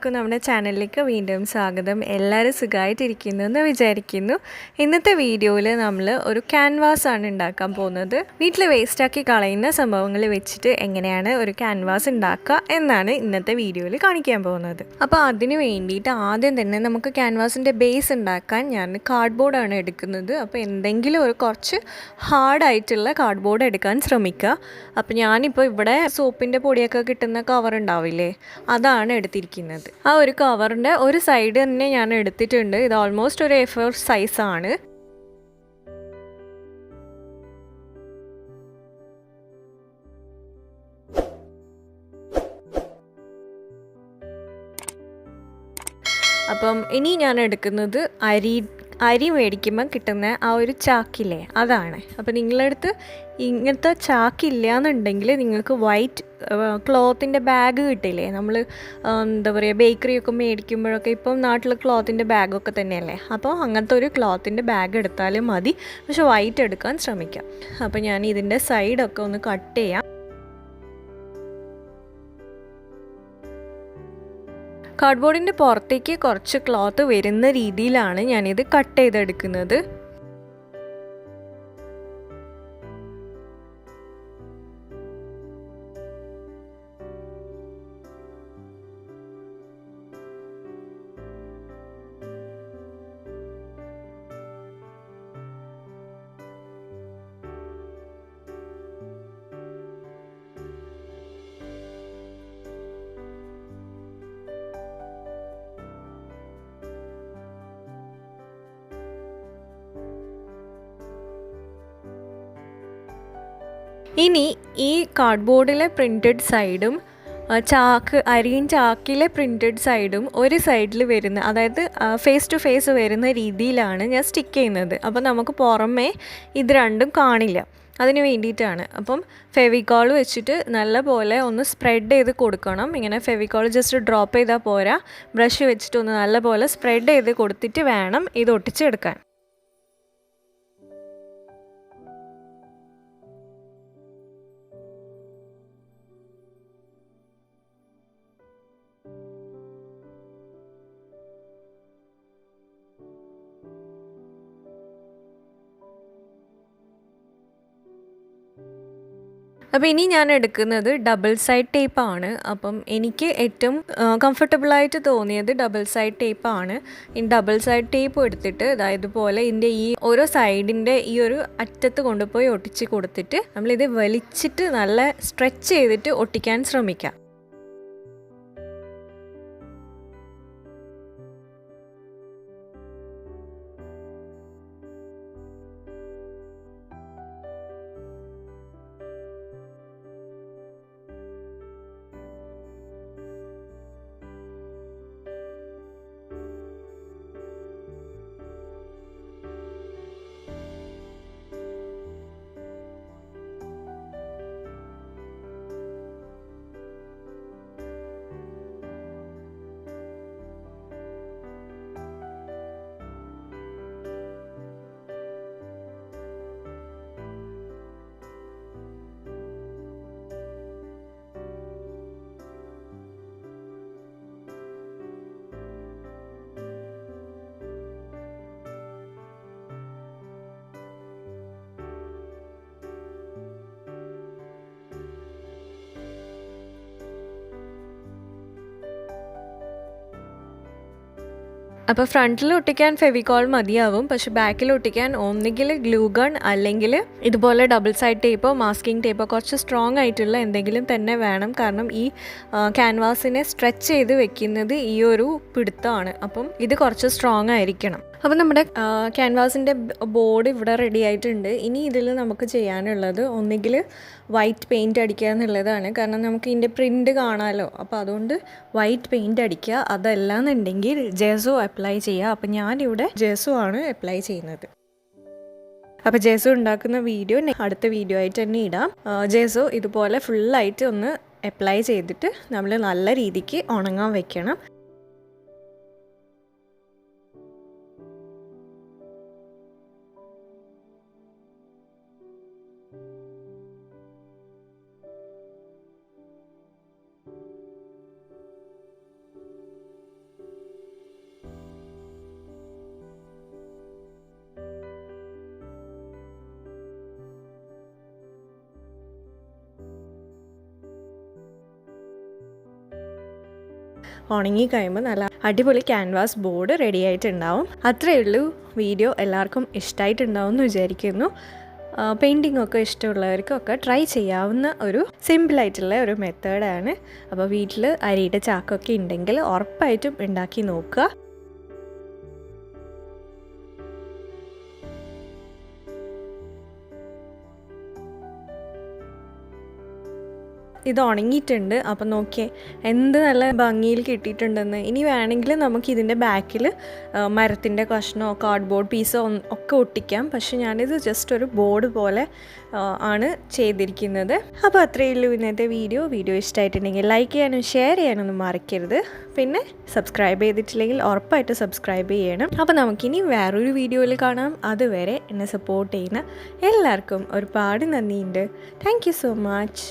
എല്ലാവർക്കും നമ്മുടെ ചാനലിലേക്ക് വീണ്ടും സ്വാഗതം. എല്ലാവരും സുഖമായിട്ടിരിക്കുന്നു എന്ന് വിചാരിക്കുന്നു. ഇന്നത്തെ വീഡിയോയിൽ നമ്മൾ ഒരു ക്യാൻവാസ് ആണ് ഉണ്ടാക്കാൻ പോകുന്നത്. വീട്ടിൽ വേസ്റ്റാക്കി കളയുന്ന സംഭവങ്ങൾ വെച്ചിട്ട് എങ്ങനെയാണ് ഒരു ക്യാൻവാസ് ഉണ്ടാക്കുക എന്നാണ് ഇന്നത്തെ വീഡിയോയിൽ കാണിക്കാൻ പോകുന്നത്. അപ്പോൾ അതിന് വേണ്ടിയിട്ട് ആദ്യം തന്നെ നമുക്ക് ക്യാൻവാസിൻ്റെ ബേസ് ഉണ്ടാക്കാൻ ഞാൻ കാർഡ്ബോർഡാണ് എടുക്കുന്നത്. അപ്പോൾ എന്തെങ്കിലും ഒരു കുറച്ച് ഹാർഡായിട്ടുള്ള കാർഡ്ബോർഡ് എടുക്കാൻ ശ്രമിക്കുക. അപ്പോൾ ഞാനിപ്പോൾ ഇവിടെ സോപ്പിൻ്റെ പൊടിയൊക്കെ കിട്ടുന്ന കവർ ഉണ്ടാവില്ലേ, അതാണ് എടുത്തിരിക്കുന്നത്. ആ ഒരു കവറിൻ്റെ ഒരു സൈഡ് തന്നെ ഞാൻ എടുത്തിട്ടുണ്ട്. ഇത് ഓൾമോസ്റ്റ് ഒരു A4 സൈസാണ്. അപ്പം ഇനി ഞാൻ എടുക്കുന്നത് അരി മേടിക്കുമ്പോൾ കിട്ടുന്ന ആ ഒരു ചാക്കില്ലേ, അതാണ്. അപ്പോൾ നിങ്ങളടുത്ത് ഇങ്ങനത്തെ ചാക്കില്ല എന്നുണ്ടെങ്കിൽ നിങ്ങൾക്ക് വൈറ്റ് ക്ലോത്തിൻ്റെ ബാഗ് കിട്ടില്ലേ, നമ്മൾ എന്താ പറയുക ബേക്കറിയൊക്കെ മേടിക്കുമ്പോഴൊക്കെ ഇപ്പം നാട്ടിൽ ക്ലോത്തിൻ്റെ ബാഗൊക്കെ തന്നെയല്ലേ, അപ്പോൾ അങ്ങനത്തെ ഒരു ക്ലോത്തിൻ്റെ ബാഗ് എടുത്താലും മതി. പക്ഷെ വൈറ്റ് എടുക്കാൻ ശ്രമിക്കാം. അപ്പോൾ ഞാൻ ഇതിൻ്റെ സൈഡൊക്കെ ഒന്ന് കട്ട് ചെയ്യാം. കാർഡ്ബോർഡിൻ്റെ പുറത്തേക്ക് കുറച്ച് ക്ലോത്ത് വരുന്ന രീതിയിലാണ് ഞാനിത് കട്ട് ചെയ്തെടുക്കുന്നത്. ഇനി ഈ കാർഡ്ബോർഡിലെ പ്രിൻറ്റഡ് സൈഡും അരിയും ചാക്കിലെ പ്രിൻറ്റഡ് സൈഡും ഒരു സൈഡിൽ വരുന്ന, അതായത് ഫേസ് ടു ഫേസ് വരുന്ന രീതിയിലാണ് ഞാൻ സ്റ്റിക്ക് ചെയ്യുന്നത്. അപ്പോൾ നമുക്ക് പുറമേ ഇത് രണ്ടും കാണില്ല, അതിന് വേണ്ടിയിട്ടാണ്. അപ്പം ഫെവിക്കോൾ വെച്ചിട്ട് നല്ല പോലെ ഒന്ന് സ്പ്രെഡ് ചെയ്ത് കൊടുക്കണം. ഇങ്ങനെ ഫെവിക്കോൾ ജസ്റ്റ് ഡ്രോപ്പ് ചെയ്താൽ പോരാ, ബ്രഷ് വെച്ചിട്ട് ഒന്ന് നല്ല പോലെ സ്പ്രെഡ് ചെയ്ത് കൊടുത്തിട്ട് വേണം ഇത് ഒട്ടിച്ചെടുക്കാൻ. അപ്പോൾ ഇനി ഞാൻ എടുക്കുന്നത് ഡബിൾ സൈഡ് ടേപ്പാണ്. അപ്പം എനിക്ക് ഏറ്റവും കംഫർട്ടബിളായിട്ട് തോന്നിയത് ഡബിൾ സൈഡ് ടേപ്പാണ്. ഈ ഡബിൾ സൈഡ് ടേപ്പ് എടുത്തിട്ട് ഇതുപോലെ ഇതിൻ്റെ ഈ ഓരോ സൈഡിൻ്റെ ഈ ഒരു അറ്റത്ത് കൊണ്ടുപോയി ഒട്ടിച്ച് കൊടുത്തിട്ട് നമ്മളിത് വലിച്ചിട്ട് നല്ല സ്ട്രെച്ച് ചെയ്തിട്ട് ഒട്ടിക്കാൻ ശ്രമിക്കാം. അപ്പോൾ ഫ്രണ്ടിൽ ഒട്ടിക്കാൻ ഫെവിക്കോൾ മതിയാവും, പക്ഷെ ബാക്കിൽ ഒട്ടിക്കാൻ ഒന്നുകിൽ ഗ്ലൂ ഗൺ അല്ലെങ്കിൽ ഇതുപോലെ ഡബിൾ സൈഡ് ടേപ്പോ മാസ്കിംഗ് ടേപ്പോ കുറച്ച് സ്ട്രോങ് ആയിട്ടുള്ള എന്തെങ്കിലും തന്നെ വേണം. കാരണം ഈ ക്യാൻവാസിനെ സ്ട്രെച്ച് ചെയ്ത് വെക്കുന്നത് ഈ ഒരു പിടുത്തമാണ്. അപ്പം ഇത് കുറച്ച് സ്ട്രോങ് ആയിരിക്കണം. അപ്പോൾ നമ്മുടെ ക്യാൻവാസിൻ്റെ ബോർഡ് ഇവിടെ റെഡി ആയിട്ടുണ്ട്. ഇനി ഇതിൽ നമുക്ക് ചെയ്യാനുള്ളത് ഒന്നുകിൽ വൈറ്റ് പെയിൻറ്റ് അടിക്കുക എന്നുള്ളതാണ്. കാരണം നമുക്ക് ഇതിൻ്റെ പ്രിൻ്റ് കാണാമല്ലോ, അപ്പോൾ അതുകൊണ്ട് വൈറ്റ് പെയിൻറ്റ് അടിക്കുക. അതല്ലാന്നുണ്ടെങ്കിൽ ജെസോ അപ്ലൈ ചെയ്യുക. അപ്പോൾ ഞാനിവിടെ ജെസോ ആണ് അപ്ലൈ ചെയ്യുന്നത്. അപ്പോൾ ജെസോ ഉണ്ടാക്കുന്ന വീഡിയോ അടുത്ത വീഡിയോ ആയിട്ട് തന്നെ ഇടാം. ജെസോ ഇതുപോലെ ഫുള്ളായിട്ട് ഒന്ന് അപ്ലൈ ചെയ്തിട്ട് നമ്മൾ നല്ല രീതിക്ക് ഉണങ്ങാൻ വെക്കണം. ഉണങ്ങി കഴിയുമ്പോൾ നല്ല അടിപൊളി ക്യാൻവാസ് ബോർഡ് റെഡി ആയിട്ടുണ്ടാവും. അത്രയേ ഉള്ളൂ. വീഡിയോ എല്ലാവർക്കും ഇഷ്ടമായിട്ടുണ്ടാവും എന്ന് വിചാരിക്കുന്നു. പെയിൻറ്റിംഗ് ഒക്കെ ഇഷ്ടമുള്ളവർക്കൊക്കെ ട്രൈ ചെയ്യാവുന്ന ഒരു സിമ്പിളായിട്ടുള്ള ഒരു മെത്തേഡാണ്. അപ്പോൾ വീട്ടിൽ അരിയുടെ ചാക്കൊക്കെ ഉണ്ടെങ്കിൽ ഉറപ്പായിട്ടും ഉണ്ടാക്കി നോക്കുക. ഇത് ഉണങ്ങിയിട്ടുണ്ട്. അപ്പം നോക്കിയേ എന്ത് നല്ല ഭംഗിയിൽ കിട്ടിയിട്ടുണ്ടെന്ന്. ഇനി വേണമെങ്കിൽ നമുക്ക് ഇതിൻ്റെ ബാക്കിൽ മരത്തിൻ്റെ കഷ്ണമോ കാർഡ്ബോർഡ് പീസോ ഒക്കെ ഒട്ടിക്കാം. പക്ഷെ ഞാനിത് ജസ്റ്റ് ഒരു ബോർഡ് പോലെ ആണ് ചെയ്തിരിക്കുന്നത്. അപ്പോൾ അത്രയേ ഉള്ളൂ ഇന്നത്തെ വീഡിയോ. ഇഷ്ടമായിട്ടുണ്ടെങ്കിൽ ലൈക്ക് ചെയ്യാനും ഷെയർ ചെയ്യാനൊന്നും മറക്കരുത്. പിന്നെ സബ്സ്ക്രൈബ് ചെയ്തിട്ടില്ലെങ്കിൽ ഉറപ്പായിട്ട് സബ്സ്ക്രൈബ് ചെയ്യണം. അപ്പോൾ നമുക്കിനി വേറൊരു വീഡിയോയിൽ കാണാം. അതുവരെ എന്നെ സപ്പോർട്ട് ചെയ്യുന്ന എല്ലാവർക്കും ഒരുപാട് നന്ദിയുണ്ട്. Thank you so much.